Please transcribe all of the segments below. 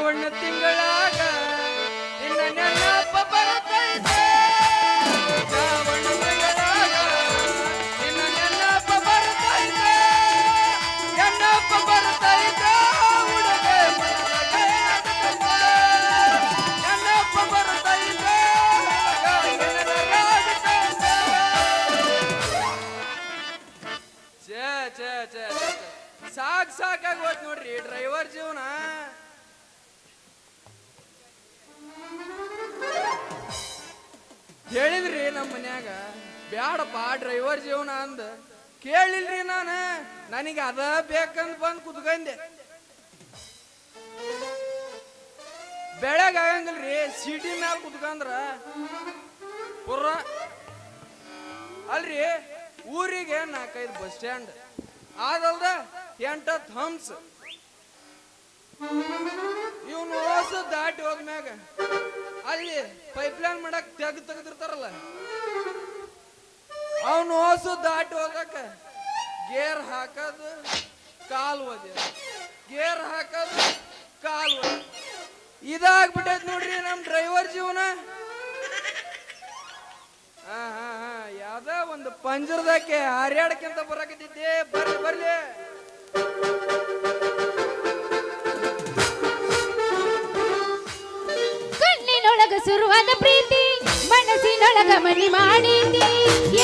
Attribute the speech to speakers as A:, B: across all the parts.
A: ಶ್ರಾವಣ ತಿಂಗಳಾಗ ನಿನ್ನ ನೆನಪ ಬರ್ತೈತೆ ಶ್ರಾವಣ ತಿಂಗಳಾಗ ನಿನ್ನ ನೆನಪ ಬರ್ತೈತೆ ನೆನಪ ಬರ್ತೈತೆ ಹುಡುಗೆ ನೆನಪ ಬರ್ತೈತೆ ಸಾಕಾಗಿ ಹೋಯ್ತು ನೋಡ್ರಿ ಡ್ರೈವರ್ ಜೀವನ. ಹೇಳಿದ್ರಿ ನಮ್ಮ ಮನ್ಯಾಗ ಬ್ಯಾಡಪ್ಪ ಡ್ರೈವರ್ ಜೀವನ ಅಂದ ಕೇಳಿಲ್ರಿ ನನಗೆ ಅದ ಬೇಕಂತ ಬಂದ್ ಕುತ್ಕಂದೆ. ಬೆಳಗ್ ಆಗಂಗಿಲ್ರಿ ಸಿಟಿ ಮ್ಯಾಲ ಕುತ್ಕಂದ್ರ ಪುರ ಅಲ್ರಿ ಊರಿಗೆ 4-5 ಬಸ್ ಸ್ಟ್ಯಾಂಡ್ ಆದಲ್ದ 8-10 ಹಂಪ್ಸ್. ಇವನು ಹೊಸ ದಾಟಿ ಹೋದ್ಮ್ಯಾಗ ಅಲ್ಲಿ ಪೈಪ್ಲೈನ್ ಮಾಡಕ್ ತೆಗ್ದಿರ್ತಾರಲ್ಲ ಅವನು ಹೊಸ ದಾಟಿ ಹೋಗಕ ಗೇರ್ ಹಾಕೋದು ಕಾಲು ಒದೆ ಗೇರ್ ಹಾಕೋದು ಕಾಲು ಒದೆ ಇದಾಗ್ಬಿಟ್ಟೈತ್ ನೋಡ್ರಿ ನಮ್ ಡ್ರೈವರ್ ಜೀವನ. ಯಾವ್ದ ಒಂದು ಪಂಜರದಕ್ಕೆ ಹಾರ್ಯಾಡಕ್ಕಿಂತ ಬರಾಕತ್ತಿದ್ದೆ. ಬರ್ಲಿ
B: ಕಣ್ಣಿನೊಳಗ ಶುರುವಾದ ಪ್ರೀತಿ ಮನಸ್ಸಿನೊಳಗ ಮನಿ ಮಾಡೀತಿ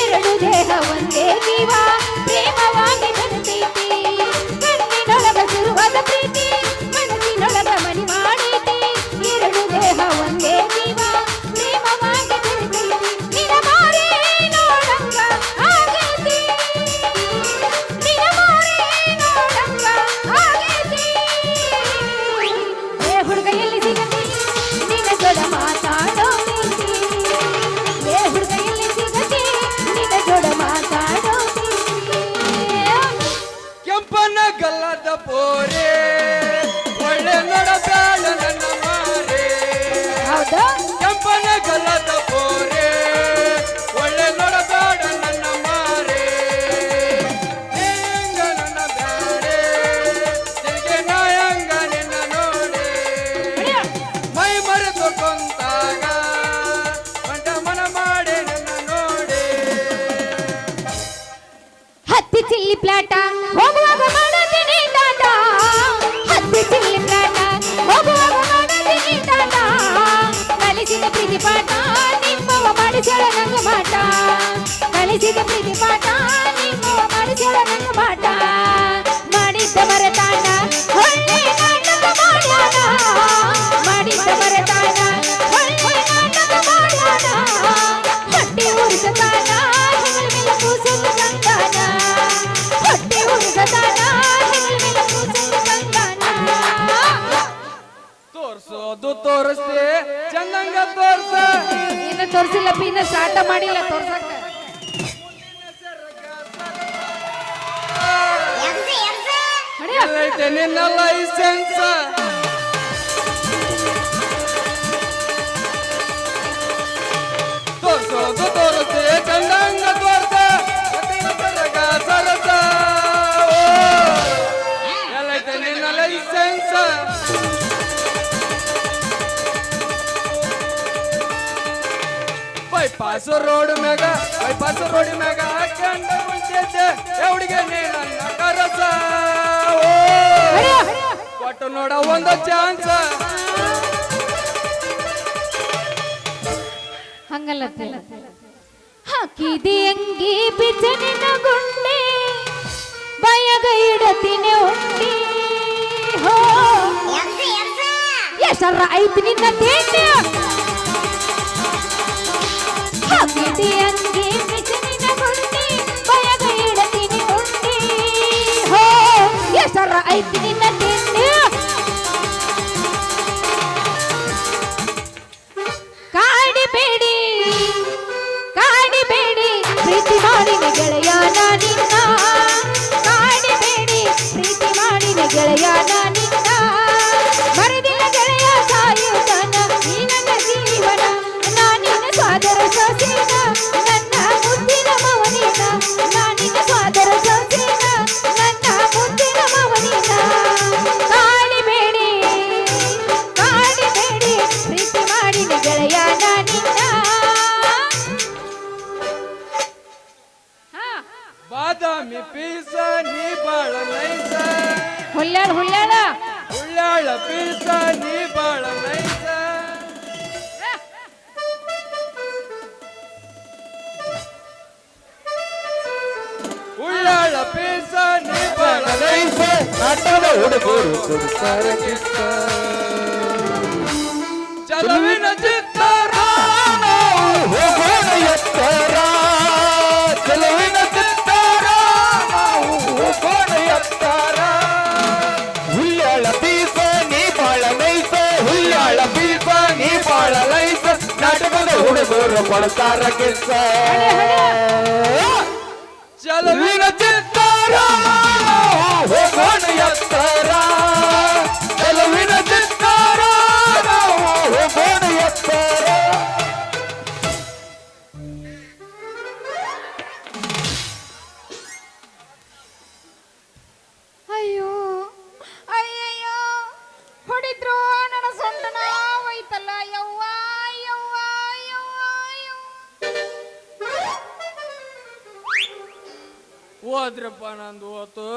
B: ಎರಡು ದೇಹ ಒಂದೇ ಜೀವ ಪ್ರೇಮವಾಗಿ ಬೆರೆತೈತಿ. ಕಣ್ಣಿನೊಳಗ ಶುರುವಾದ ಪ್ರೀತಿ ಮನಸ್ಸಿನೊಳಗ ಮನಿ ಮಾಡೀತಿ ಎರಡು ದೇಹ ಒಂದೇ ಜೀವ ಪ್ರೇಮವಾಗಿ ಬೆರೆತೈತಿ. ನಿನ ಮಾರೇ ನೋಡಂಗ ಆಗೈತಿ ನಿನ ಮಾರೇ ನೋಡಂಗ ಆಗೈತಿ. ಏ ಹುಡುಗ ಎಲ್ಲಿ ಸಿಗತಿ ನಿನ್ನ ಜೋಡ ಮಾತಾಡೋ ಪ್ರೀತಿ. ಏ ಹುಡುಗ ಎಲ್ಲಿ ಸಿಗತಿ ನಿನ್ನ ಜೋಡ ಮಾತಾಡೋ ಪ್ರೀತಿ.
A: ಕೆಂಪನ ಗಲ್ಲದ ಪೋರೆ ಒಳ್ಳೆ ನೋಡಬೇಡ ನನ್ನ ಮಾರೆ.
B: ಹೌದಾ
A: ಕೆಂಪನ ಗಲ್ಲದ ಪೋರೆ ಒಳ್ಳೆ ನೋಡಬೇಡ ನನ್ನ ಮಾರೆ. ಹೆಂಗ ನನ್ನ ಬ್ಯಾರೆ ನಿನಗೆ ನಾಯಂಗ ನಿನ್ನ ನೋಡೆ ಮೈ ಮರೆತು ಕೊಂತಾಗ ಮಂಟ ಮನ ಮಾಡೆ ನನ್ನ ನೋಡೆ.
B: ಹತ್ತಿ ಚಿಲ್ಲಿ ಪ್ಲಾಟ ಹೋಗುವಾಗ ಮಾಡತೀನಿ ಟಾಟ. ಹತ್ತಿ ಚಿಲ್ಲಿ ಪ್ಲಾಟ ಹೋಗುವಾಗ ಮಾಡತೀನಿ ಟಾಟ. ಕಲಿಸಿದ ಪ್ರೀತಿ ಪಾಠ ನಿಮ್ಮವ ಮಾಡಿಸಳ ನಂಗ ಮಾಟ. ಕಲಿಸಿದ ಪ್ರೀತಿ ಪಾಠ ನಿಮ್ಮವ ಮಾಡಿಸಳ ನಂಗ ಮಾಟ. ಮಾಡಿದ್ದ ಮರತಾಣ ಒಳ್ಳೆ ನಾಟಕ ಮಾಡ್ಯಾನ. ಮಾಡಿದ್ದ ಮರತಾಣ ಒಳ್ಳೆ ನಾಟಕ ಮಾಡ್ಯಾನ. ಹೊಟ್ಟೆ ಉರಿಸತಾನ ಹೆಗಲ ಮೇಲೆ ಕೂಸಲು ಗಂಗಾನ. ಹೊಟ್ಟೆ ಉರಿಸತಾನ ಹೆಗಲ ಮೇಲೆ ಕೂಸಲು ಗಂಗಾನ.
A: ತೋರ್ಸೋದು ತೋರಿಸ್ತೆ ಚಂದಂಗ ತೋರ್ಸ.
B: ಇನ್ನು ತೋರ್ಸಿಲ್ಲ ಇನ್ನ ಸ್ಟಾರ್ಟ ಮಾಡಿಲ್ಲ ತೋರ್ಸಕ್ಕ.
A: ಎಲ್ಲೈತೆ ನಿನ್ನ ಲೈಸೆನ್ಸ್. ತೋರ್ಸೋದು ತೋರಿಸ್ತೆ ಚಂದಂಗ ತೋರ್ಸ ಸರಸ. ಎಲ್ಲೈತೆ ನಿನ್ನ ಲೈಸೆನ್ಸ್. ಬೈಪಾಸ್ ರೋಡ್ ಮ್ಯಾಗ ಹಾಕೊಂಡ ಮುಂಚೆದ್ದೆ ಎವಡಿಗೆ ನೀ ನನ್ನ ಕರಸ. ಕೊಟ್ಟು ನೋಡ ಒಂದು ಚಾನ್ಸ್.
B: ಹಂಗಲ್ಲ ಹಾಕಿದಿ ಅಂಗಿ ಬಿಚ್ಚನಿನ ಗುಂಡಿ ಬಯಗ ಇಡತಿನಿ ಉಂಡಿ. ಹೋ ಎಷ್ಟರ ಐತಿ ನಿನ್ನ ತೇನೆ. ಹಾಕಿದಿ ಅಂಗಿ ಬಿಚ್ಚನಿನ ಗುಂಡಿ ಬಯಗ ಇಡತಿನಿ ಉಂಡಿ. ಹೋ ಎಷ್ಟರ ಐತಿ ನಿನ್ನ ತೇನೆ. ಕಾಡಿಬೇಡಿ ಪ್ರೀತಿ ಮಾಡಿನ ಗೆಳೆಯನ ನಿನ್ನ. ಕಾಡಿಬೇಡಿ ಪ್ರೀತಿ ಮಾಡಿನ ಗೆಳೆಯನ ನಿನ್ನ. ಮರದಿನ ಗೆಳೆಯ ಸಾಯುತನ ಈ ನನ್ನ ಜೀವನ. ನಾನಿನ ಸ್ವಾದರ ಸೊಸೇನ ನನ್ನ ಮುದ್ದಿನ ಮವನಿನ. ನಾನಿನ ಸ್ವಾದರ ಸೊಸೇನ ನನ್ನ ಮುದ್ದಿನ ಮವನಿನ.
A: ಉಳ್ಳಾಳ ಪೀಸ ನೀ ಬಾಳ ನೈಸ. ಉಳ್ಳಾಳ ಪೀಸ ನೀ ಬಾಳ ನೈಸ.
C: ನಾಟದ ಹುಡುಗರು ಕೊಡ್ತಾರ ಕಿಸ್ಸ.
A: ಚಲವಿನ ಚಿತ್ತಾರ
C: ಹೋಗೋಣ ಎತ್ತರ, ಚೆಲುವಿನ ಚಿತ್ತಾರ ನಾವು ಹೋಗೋಣ ಎತ್ತರ. ಹುಲ್ಯಾಳ ಬೀಸ ನೀ ಬಾಳ ನೈಸ, ಹುಲ್ಯಾಳ ಬೀಸ ನೀ ಬಾಳ ನೈಸ. ನಾಟಕದ ಹುಡುಗರು ಕೊಡ್ತಾರ ಕಿಸ್ಸ.
A: ಚಲವಿನ
C: ಚಿತ್ತಾರ ಹೋಗೋಣ ಎತ್ತರ, ಚೆಲುವಿನ ಚಿತ್ತಾರ ನಾವು ಹೋಗೋಣ ಎತ್ತರ.
B: ಅಯ್ಯೋ ಅಯ್ಯಯ್ಯೋ ಹೊಡಿದ್ರು ನನ್ನ ಸೊಂಟನ ಹೋಯ್ತಲ್ಲ ಯವ್ವ ಯವ್ವ ಯವ್ವ ಯವ್ವ.
A: ಹೋದ್ರಪ್ಪ ನಂದು ಹೋತು.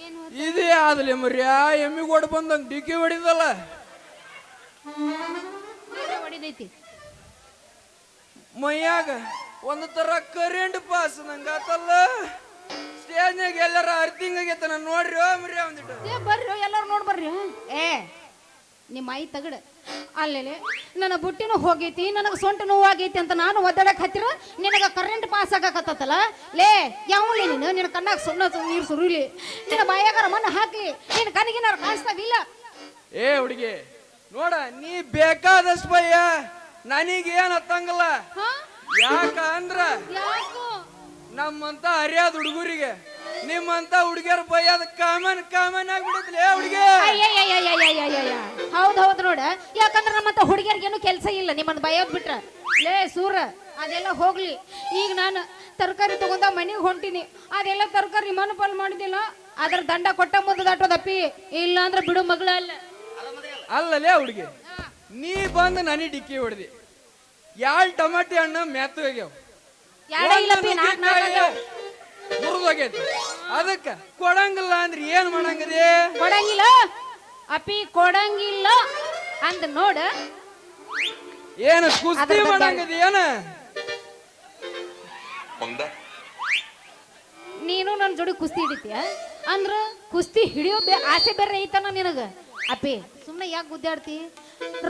B: ಏನು
A: ಇದೇ ಆದ್ಲಿ ಮರ್ಯಾ ಎಮ್ಮಿಗೋಡ್ ಬಂದಂಗ ಡಿಕ್ಕಿ ಹೊಡಿದಲ್ಲ.
B: ಹೊಡಿದೈತಿ
A: ಮೈಯಾಗ ಒಂದು ತರ ಕರೆಂಟ್ ಪಾಸ್ ನಂಗಾತಲ್ಲ. ಸ್ಟೇಜ್ನಾಗ ಎಲ್ಲಾರ ಅರ್ತಿಂಗ್ ಆಗೈತ ನಾನು ನೋಡ್ರಿ ಮರ್ಯಾ ಒಂದಿಟ್ಟು.
B: ಏ ಬರ್ರಿ ಎಲ್ಲರೂ ನೋಡ್ ಬರ್ರಿ. ಏ ನಿಮ್ಮ ಐ ತಗಡ ಅಲ್ಲೇಲೆ ನನ್ನ ಬುಟ್ಟಿನೂ ಹೋಗೈತಿ, ನನಗೆ ಸೊಂಟ ನೋವಾಗೈತಿ ಅಂತ ನಾನು ಒದ್ದಾಡಕ್ ಹತ್ತಿರ ನಿನಗ ಕರೆಂಟ್ ಪಾಸ್ ಆಗಕತ್ತಲ್ಲ. ಲೇ ಯಾವಲೇ ನೀನು, ನಿನ್ನ ಕಣ್ಣಾಗ ಸುಣ್ಣ ನೀರು ಸುರುಲಿ, ನಿನ್ನ ಬಾಯಾಗಾರ ಮಣ್ಣು ಹಾಕಿ, ನಿನ್ನ ಕಣ್ಣಿಗಿನಾರ ಕಾಣಿಸ್ತಾವಿಲ್ಲ.
A: ಏ ಹುಡುಗಿ ನೋಡ, ನೀ ಬೇಕಾದಷ್ಟು ಭಯ ನನಗೇನ್ ಹತ್ತಂಗಲ್ಲ.
B: ಹಾ
A: ಯಾಕ ಅಂದ್ರ
B: ಯಾಕೋ
A: ನಮ್ಮಂತ ಹರಿಯಾದ ಹುಡುಗರಿಗೆ ನಿಮ್ಮಂತ ಹುಡುಗಿಯರ ಭಯ ಕಾಮನ್ ಕಾಮನ್ ಆಗ್ಬಿಡತ್ಲೇ ಹುಡುಗಿ.
B: ಹೌದ್ ಹೌದ್ ನೋಡ, ಯಾಕಂದ್ರ ನಮ್ಮಂತ ಹುಡುಗಿಯರ್ಗೇನು ಕೆಲಸ ಇಲ್ಲ ನಿಮ್ಮನ್ನ ಬಯೋದ್ ಬಿಟ್ರ. ಲೇ ಸೂರ ಅದೆಲ್ಲ ಹೋಗ್ಲಿ, ಈಗ ನಾನು ತರಕಾರಿ ತಗೊಂಡ ಮನೆಗೆ ಹೊಂಟಿನಿ, ಅದೆಲ್ಲ ತರಕಾರಿ ಮನಪಾಲ್ ಮಾಡಿದಿಲ್ಲ, ಅದ್ರ ದಂಡ ಕೊಟ್ಟ ಮುಂದೆ ದಾಟೋದಪ್ಪಿ, ಇಲ್ಲ ಅಂದ್ರೆ ಬಿಡು ಮಗಳ ಅಲ್ಲ.
A: ಅಲ್ಲಲೇ ಹುಡುಗಿ, ನೀ ಬಂದು ನನಗೆ ಡಿಕ್ಕಿ ಹೊಡೆದಿ. 2 ಟಮಾಟಿ ಹಣ್ಣು ಮೆತ್ತು ಹೋಗ್ಯಾವ,
B: ಯಾಡ ಇಲ್ಲಪ್ಪಿ, ನಾಲ್ಕು ಆಗ್ಯಾವ.
A: ಮುರಿದೋಗೈತಿ. ಅದಕ್ಕ ಕೊಡಂಗಿಲ್ಲ ಅಂದ್ರೆ ಏನ್ ಮಾಡಂಗದೆ?
B: ಕೊಡಂಗಿಲ್ಲ ಅಪ್ಪಿ, ಕೊಡಂಗಿಲ್ಲ ಅಂದ್ ನೋಡ.
A: ಏನು ಕುಸ್ತಿ ಮಾಡಂಗದ ಏನ?
B: ನೀನು ನನ್ನ ಜೋಡಿ ಕುಸ್ತಿ ಹಿಡಿತೀಯ ಅಂದ್ರ ಕುಸ್ತಿ ಹಿಡಿಯೋ ಆಸೆ ಬೇರೆ ಐತನ ನಿನಗ. ಅಪ್ಪಿ ಸುಮ್ಮನೆ ಯಾಕೆ ಗುದ್ದಾಡ್ತಿ?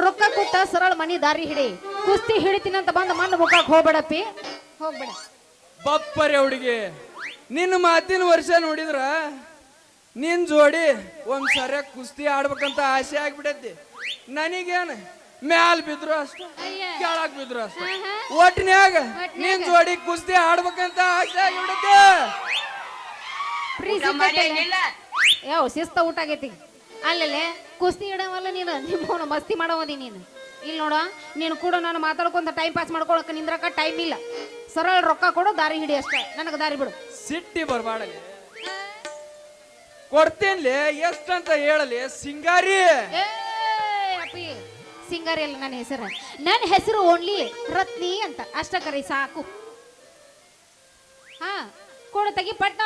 B: ರೊಕ್ಕ ಕೊಟ್ಟ ಸರಳ ಮನಿ ದಾರಿ ಹಿಡಿ. ಕುಸ್ತಿ ಹಿಡಿತೀನಂತ ಬಂದ ಮಣ್ಣು ಮುಖಕ್ಕೆ ಹೋಗ್ಬೇಡಪ್ಪಿ, ಹೋಗ್ಬೇಡ.
A: ಬಪ್ಪರೆ ಹುಡುಗಿ, ನಿನ್ನ ಮಾತಿನ ವರ್ಷ ನೋಡಿದ್ರ ನಿನ್ ಜೋಡಿ ಒಂದ್ ಸರಿಯಾಗ ಕುಸ್ತಿ ಆಡ್ಬೇಕಂತ ಆಸೆ ಆಗ್ಬಿಡೈತಿ. ನನಗೇನು ಮ್ಯಾಲ್ ಬಿದ್ರು ಅಷ್ಟ, ಕೆಳಗ್ ಬಿದ್ರು ಅಷ್ಟ, ಒಟ್ಟಿನ್ಯಾಗ ನಿನ್ ಜೋಡಿ ಕುಸ್ತಿ ಆಡ್ಬೇಕಂತ ಆಸೆ ಆಗ್ಬಿಡೈತಿ.
B: ಯಾವ ಶಿಸ್ತ ಊಟ ಆಗೈತಿ. ಅಲ್ಲೇ ಕುಸ್ತಿ ಇಡವಲ್ಲ ನೀನು, ನಿಮ್ಮವನು ಮಸ್ತಿ ಮಾಡವದಿ ನೀನು. ಇಲ್ಲಿ ನೋಡ, ನೀನು ಕೂಡ ನಾನು ಮಾತಾಡ್ಕೊಂತ ಟೈಮ್ ಪಾಸ್ ಮಾಡ್ಕೊಳಕ ನಿಂದ್ರಕ ಟೈಮ್ ಇಲ್ಲ. ಸರಳ ರೊಕ್ಕ ಕೊಡು, ದಾರಿ ಹಿಡಿ ಅಷ್ಟ, ನನಗೆ ದಾರಿ ಬಿಡು.
A: ಸಿಟ್ಟಿ ಬರ್ಬಾಡಲಿ, ಕೊಡ್ತೇನ್ಲಿ. ಎಷ್ಟಂತ ಹೇಳಲಿ ಸಿಂಗಾರಿ?
B: ಏ ಅಪ್ಪಿ, ಸಿಂಗಾರಿ ಅಲ್ಲ ನನ್ನ ಹೆಸರು. ನನ್ನ ಹೆಸರು ಓನ್ಲಿ ರತ್ನಿ ಅಂತ ಅಷ್ಟ ಕರಿ ಸಾಕು. ಹಾ ಕೊಡು, ತೆಗಿ ಪಟ್ನ,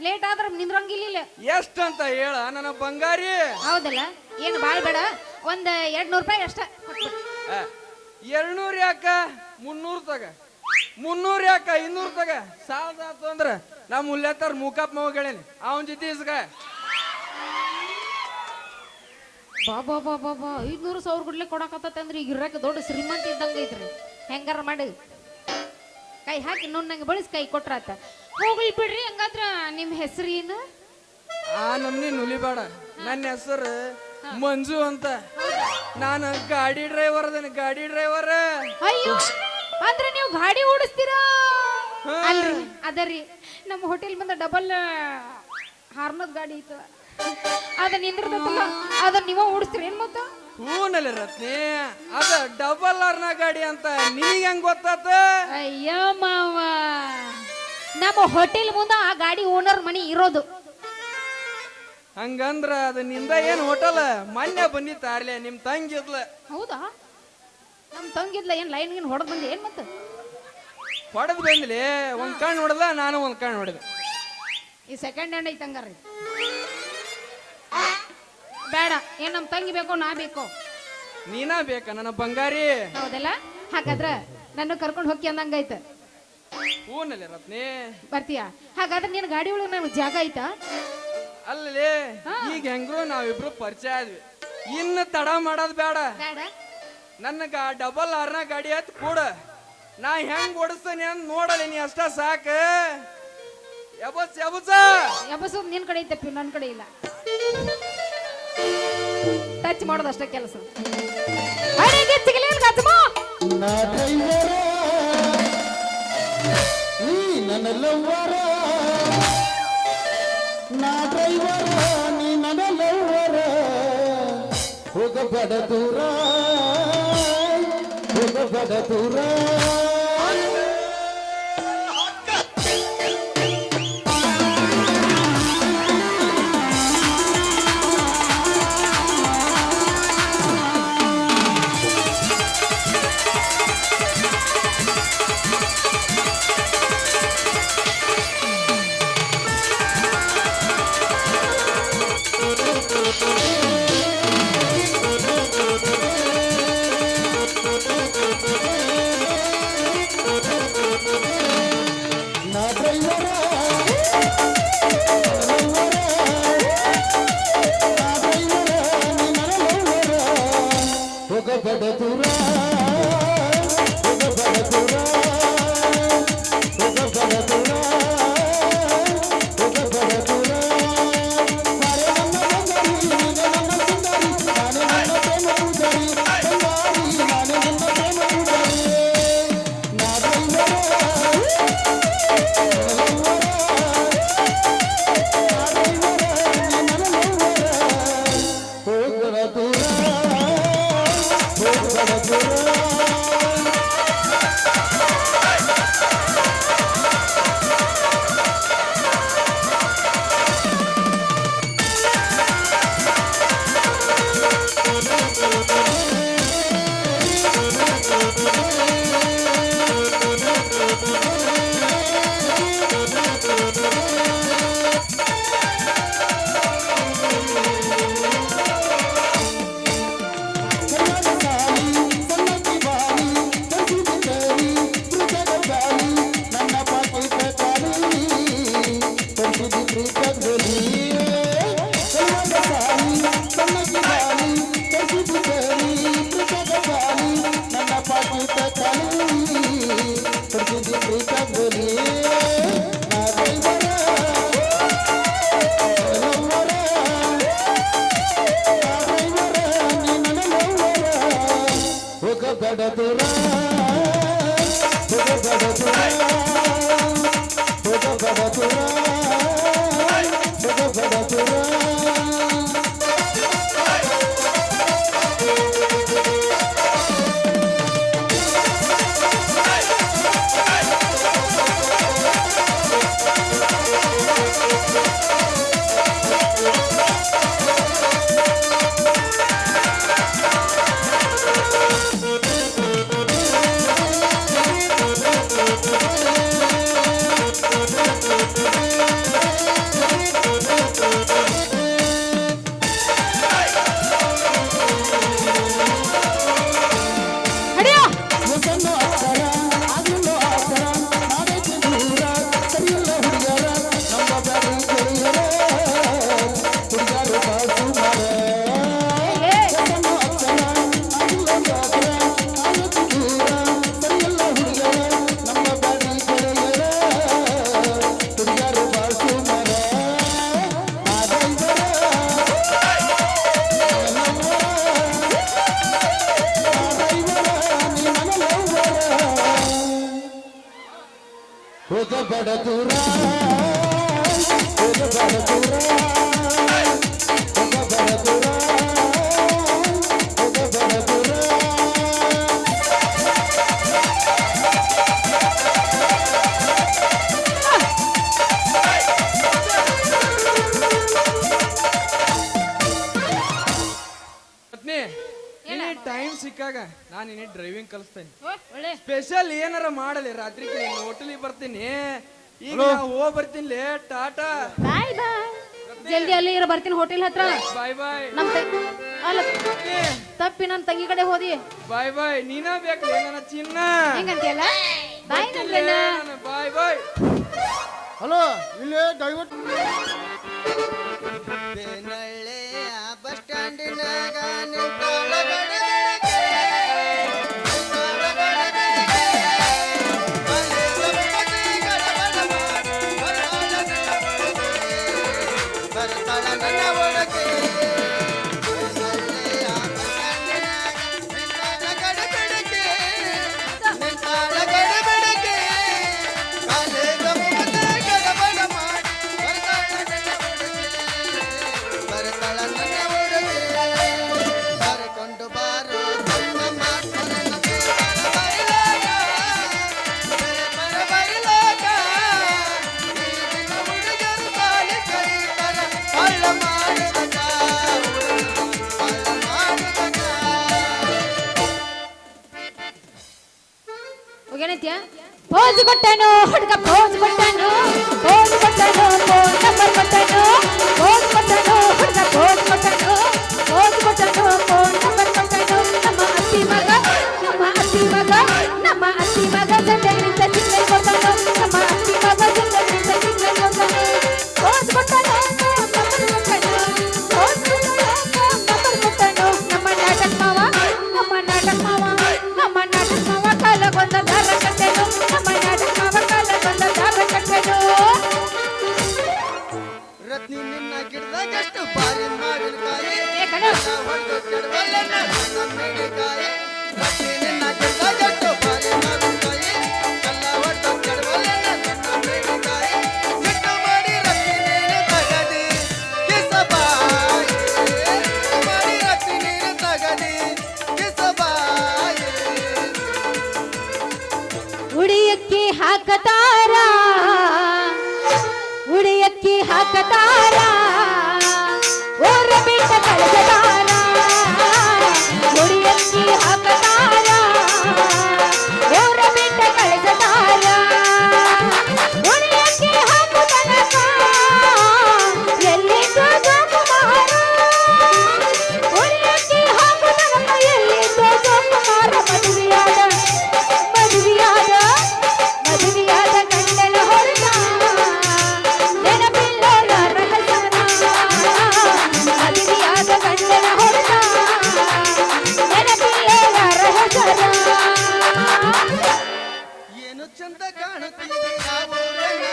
B: ಲೇಟ್ ಆದ್ರ ನಿಂದ್ರಂಗಿಲ್ಲ.
A: ಎಷ್ಟಂತ ಹೇಳ ನನ್ನ ಬಂಗಾರಿ?
B: ಹೌದಲ್ಲ, ಏನು ಬಾಳ್ ಬೇಡ, ಒಂದ್ 200 ರೂಪಾಯಿ ಅಷ್ಟ.
A: 200 ಯಾಕ, 300 ತಗ. 300 ಯಾಕ, 500 ತಗ. ಸಾಲದಾತು ಅಂದ್ರ ನಮ್ಮ ಮುಲ್ಲೆತ್ತಾರ ಮೂಕಪ್ಪ ಮಗ ಹೇಳೇನಿ, ಅವನ ಜೊತೆ ಇಸ್ಕ.
B: ಬಾಬಾ ಬಾಬಾ ಬಾ 500,000 ಗುಡ್ಲೆ ಕೊಡಕತ್ತ ಅಂದ್ರೆ ಈಗ ಇರಕ್ಕೆ ದೊಡ್ಡ ಶ್ರೀಮಂತ ಇದ್ದಂಗ ಐತ್ರಿ. ಹೆಂಗಾರ ಮಾಡಿ ಕೈ ಹಾಕಿ ನಂಗೆ ಬಳಸಿ ಕೈ ಕೊಟ್ರಾತ. ಹೋಗ್ಲಿ ಬಿಡ್ರಿ. ಹಂಗಾದ್ರ ನಿಮ್ ಹೆಸರು ಏನು?
A: ಆ ನಮ್ನಿ ನುಲಿಬೇಡ, ನನ್ನ ಹೆಸರು ಮಂಜು ಅಂತ. ನಾನು ಗಾಡಿ ಡ್ರೈವರ್ ಅದೇನಿ, ಗಾಡಿ ಡ್ರೈವರ್.
B: ಅಯ್ಯೋ, ಅಂದ್ರೆ ನೀವು ಗಾಡಿ ಓಡಿಸ್ತೀರಾ? ಅಲ್ರಿ ಅದರಿ, ನಮ್ಮ ಹೋಟೆಲ್ ಬಂದ ಡಬಲ್ ಹಾರ್ನದ್ ಗಾಡಿ ಐತ, ಅದ ನಿಂದಿರ್ತಲ್ಲ, ಅದನ್ನ ನೀವ ಓಡಿಸ್ತೀರಿ ಏನ್ ಮತ್ತ?
A: ಹೂನಲ್ಲಿ ರತ್ನಿ, ಅದ ಡಬಲ್ ಆರ್ನ ಗಾಡಿ ಅಂತ ನಿನಗೆ ಹೆಂಗ್ ಗೊತ್ತಾತ?
B: ಅಯ್ಯ ಮಾವ, ನಮ್ಮ ಹೋಟೆಲ್ ಮುಂದ ಆ ಗಾಡಿ ಓನರ್ ಮನಿ ಇರೋದು.
A: ಹಂಗಂದ್ರ ಅದ ನಿಂದ ಏನ್ ಹೋಟೆಲ್? ಮೊನ್ನೆ ಬಂದಿತ್ತಾರ್ಲೆ ನಿಮ್ ತಂಗಿದ್ಲ.
B: ಹೌದಾ? ನಮ್ ತಂಗಿದ್ಲ ಏನ್ ಲೈನ್ ಗಿನ್ ಹೊಡೆದ್ ಬಂದಿ ಏನ್ ಮತ್ತ?
A: ಹೊಡೆದ್ ಬಂದ್ಲಿ, ಒಂದ್ ಕಣ್ಣು ಹೊಡೆದ, ನಾನು ಒಂದ್ ಕಣ್ಣು ಹೊಡೆದೆ.
B: ಈ ಸೆಕೆಂಡ್ ಹ್ಯಾಂಡ್ ಐತೆ ಹಂಗಾರ. ಬೇಡ ಬೇಡ ಏನ್ ನಮ್ ತಂಗಿ ಬೇಕೋ ನಾ ಬೇಕೋ
A: ನೀನಾ ಬೇಕಾ ನನ್ನ ಬಂಗಾರಿ?
B: ಹೌದಲ್ಲ? ಹಾಗಾದ್ರ ನನ್ನ ಕರ್ಕೊಂಡು ಹೋಗಿ ಅಂದಂಗಾಯ್ತು.
A: ಹೂನಲ್ಲಿ ರತ್ನಿ.
B: ಬರ್ತೀಯಾ? ಹಾಗಾದ್ರೆ ನಿನ್ ಗಾಡಿ ಒಳಗೆ ನಮ್ಗೆ ಜಾಗ ಐತಾ?
A: ಅಲ್ಲೇ ಈಗ ಹೆಂಗ್ರು ನಾವಿಬ್ರು ಪರಿಚಯ ಆದ್ವಿ, ಇನ್ನು ತಡ ಮಾಡೋದ್ ಬೇಡ.
B: ಬೇಡ.
A: ನನ್ನ ಡಬಲ್ ಆರ್ನ ಗಾಡಿ ಹತ್ ಕೂಡ ನಾ ಹೆಂಗ್ ಓಡಿಸ್ತಾನೆ ಅಂತ ನೋಡಲಿ, ನೀ ಅಷ್ಟ ಸಾಕ. ಎಬಸ್ ಎಬಸ
B: ಎಬಸು ನಿನ್ ಕಡೆ ಐತಪ್ಪಿ, ನನ್ನ ಕಡೆ ಇಲ್ಲ. ಟಚ್ ಮಾಡೋದು ಅಷ್ಟೇ ಕೆಲಸ.
C: ನಾ ಡ್ರೈವರ ನೀ ನನ್ನ ಲವ್ವರ, ನಾ ಡ್ರೈವರ ನೀ ನನ್ನ ಲವ್ವರ, ಹೋಗಬೇಡ ದೂರ, ಹೋಗಬೇಡ ದೂರ. ಹೋಗಬೇಡ ದೂರ, ಹೋಗಬೇಡ ದೂರ, ಹೋಗಬೇಡ ದೂರ, ಹೋಗಬೇಡ ದೂರ.
A: ಟೈಮ್ ಸಿಕ್ಕಾಗ ನಾನು ನಿನ್ನ ಡ್ರೈವಿಂಗ್ ಕಲಿಸ್ತೇನೆ.
B: ಒಳ್ಳೆ
A: ಸ್ಪೆಷಲ್ ಏನಾರ ಮಾಡಲಿ, ರಾತ್ರಿ ಹೋಟೆಲಿಗೆ ಬರ್ತೀನಿ. ಈಗ ಹೋಗಿ ಬರ್ತೀನಿ. ಟಾಟಾ
B: ಬಾಯ್ ಬಾಯ್. ಜಲ್ದಿ ಅಲ್ಲಿ ಇರೋ ಬರ್ತೀನಿ ಹೋಟೆಲ್ ಹತ್ರ
A: ಬಾಯ್ ಬಾಯ್
B: ನಮ್ ಅಲ್ಲ ತಪ್ಪಿ ನನ್ನ ತಂಗಿ ಕಡೆ ಹೋದಿ
A: ಬಾಯ್ ಬಾಯ್ ನೀನ ಬೇಕಲ್ಲ ನನ್ನ ಚಿನ್ನ
B: ಹೆಂಗಂತೀಯಲ್ಲ ಬಾಯ್
A: ಬಾಯ್ ಬಾಯ್
C: ಹಲೋ ಇಲ್ಲಿ ದಯವಿಟ್ಟು
D: ಬೆನಳ್ಳಿಯ ಬಸ್ ಸ್ಟ್ಯಾಂಡಿನಾಗ ನಿಂತೊಳಗಡೆ ಬರ್ತಾಳ ನನ್ನ ಒಳಗೆ ಬೆನಳ್ಳಿಯ ಬಸ್ ಸ್ಟ್ಯಾಂಡಿನಾಗ ನಿಂತೊಳಗಡೆ ಬೆಳಗ್ಗೆ ನಿಂತೊಳಗಡೆ ಬೆಳಗ್ಗೆ ಕಾಲೇಜ ಮುಂದೆ ಗಡಬಡ ಮಾಡಿ ಬರ್ತಾಳ ನನ್ನ ಒಳಗೆ ಕರ್ಕೊಂಡು ಬಾರೋ ನಮ್ಮ ಮಾತನ್ನ ಬೈಲಾಗ ಬೈಲಾಗ ಈಗಿನ ಹುಡುಗರು ಕಾಲಿ ಕರೀತಾರ ಹಳ್ಳ ಮಾಡುವಾಗ ಹಳ್ಳ ಮಾಡುವಾಗ
B: ಹೋಗೇನೈತ್ಯಾ ಪೋಜ್ ಕೊಟ್ಟನು ಹುಡುಗ ಪೋಜ್ ಕೊಟ್ಟನು ಫೋನ್ ನಂಬರ್ ಕೊಟ್ಟನು ಪೋಜ್ ಕೊಟ್ಟನು ಹುಡುಗ ಪೋಜ್ ಕೊಟ್ಟನು ಫೋನ್ ನಂಬರ್ ಕೊಟ್ಟನು ನಮ್ಮ ಅತ್ತಿ ಮಗ ಸಂಜೆಗಿಂತ ಚಿಕ್ಕ ಕೊಟ್ಟನು ನಮ್ಮ ಅತ್ತಿ ಮಗ ಸಂಜೆಗಿಂತ ಚಿಕ್ಕ ಕೊಟ್ಟನು ಪೋಜ್ ಕೊಟ್ಟನು ನಂಬರ್ ಕೊಟ್ಟನು ನಮ್ಮ ನಾಟಕ ಮಾವ ಕಾಲಗೊಂದ ದಾರ ಕಟ್ಟೆನು ನಮ್ಮ ನಾಟಕ ಮಾವ ಕಾಲಗೊಂದ ದಾರ ಕಟ್ಟೆನು
D: ರತ್ನಿ ನಿನ್ನ ಗಿಡದಾಗಷ್ಟು ಬಾರಿ ಮಾವಿನಕಾಯಿ
B: ಏ ಕಣ
D: ಹೊಡೆದು ಕೆಡವಲ್ಲ ನಮ್ಮಿಡಿಕಾಯಿ ರತ್ನಿ ನಿನ್ನ ಗಿಡದಾಗಷ್ಟು ಬಾರಿ ಮಾವಿನಕಾಯಿ ಕಲ್ಲ ಹೊಡೆದು ಕೆಡವಲ್ಲ ನಮ್ಮಿಡಿಕಾಯಿ ಸಿಟ್ಟ ಮಾಡಿ ರತ್ನಿ ನೀನು ತಗದಿ ಕಿಸಬಾಯಿ ಮಾಡಿ ರತ್ನಿ ನೀನು ತಗದಿ ಕಿಸಬಾಯಿ
B: ಉಡಿಯಕ್ಕಿ ಹಾಕತಾರ ಓರ ಬಿಟ್ಟ ಕಳೆದಾರ ಉಡಿಯಕ್ಕಿ ಹಾಕತಾರ ಓರ ಬಿಟ್ಟ ಕಳೆದಾರ ಉಡಿಯಕ್ಕಿ ಹಾಕುತ್ತನಕ ಎಲ್ಲಿದ್ದು ಜೋಕುಮಾರ ಉಡಿಯಕ್ಕಿ ಹಾಕುತ್ತನಕ ಎಲ್ಲಿದ್ದು ಜೋಕುಮಾರ ಮದುವೆಯಾದ ಗಂಡನ ಹೊರಟ ನೆನಪಿಲ್ಲದ ರಹಸ್ಯನ ಮದುವೆಯಾದ ಗಂಡನ ಹೊರಟ ನೆನಪಿಲ್ಲದ ರಹಸ್ಯನ
D: ಏನು ಚಂದ ಕಾಣುತ್ತೀವಿ ಯಾವೂರನ್ನ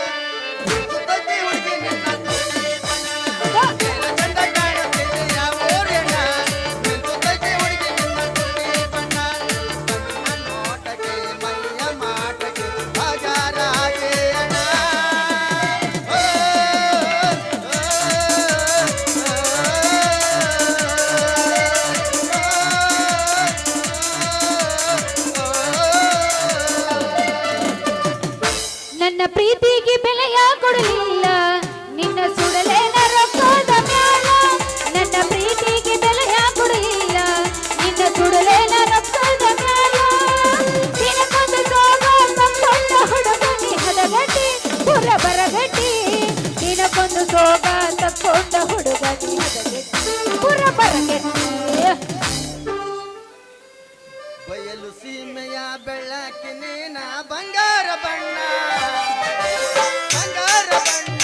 D: ಸುತ್ತಕ್ಕೆ ಹುಡುಗಿ ನಿನ್ನ ತುಟಿ ಬಣ್ಣ. ಏನು ಚಂದ ಕಾಣುತ್ತೀವಿ ಯಾವೂರನ್ನ ಸುತ್ತಕ್ಕೆ ಹುಡುಗಿ ನಿನ್ನ ತುಟಿ ಬಣ್ಣ. ಕಣ್ಣ ನೋಟಕ್ಕೆ ಮೈಯ ಮಾಟಕ್ಕೆ ಬಜಾರಾಗೆ ಅಣ್ಣ. ಓ,
B: ನನ್ನ ಪ್ರೀತಿಗೆ ಬೆಲೆಯ ಕೊಡಲಿಲ್ಲ ನಿನ್ನ ಸುಡಲೇನ ರೊಕ್ಕದ ಮ್ಯಾಲ ನನ್ನ ಪ್ರೀತಿಗೆ ಬೆಲೆಯ ಕೊಡಲಿಲ್ಲ ನಿನ್ನ ಸುಡಲೇನ ರೊಕ್ಕದ ಮ್ಯಾಲ ದಿನಕ್ಕೊಂದು ಸೋಗ ತಕ್ಕೊಂಡ ಹುಡುಗನಿ ಹದಗಟ್ಟಿ ಪುರ ಬರಗಟ್ಟಿ ದಿನಕ್ಕೊಂದು ಸೋಗ ತಕ್ಕೊಂಡ ಹುಡುಗನಿ ಹದಗಟ್ಟಿ ಪುರ ಬರಗಟ್ಟಿ
D: ಬಯಲು ಸೀಮೆಯ ಬೆಳಕಿನ ಬಂಗಾರ ಬಣ್ಣ ಬಂಗಾರ ಬಣ್ಣ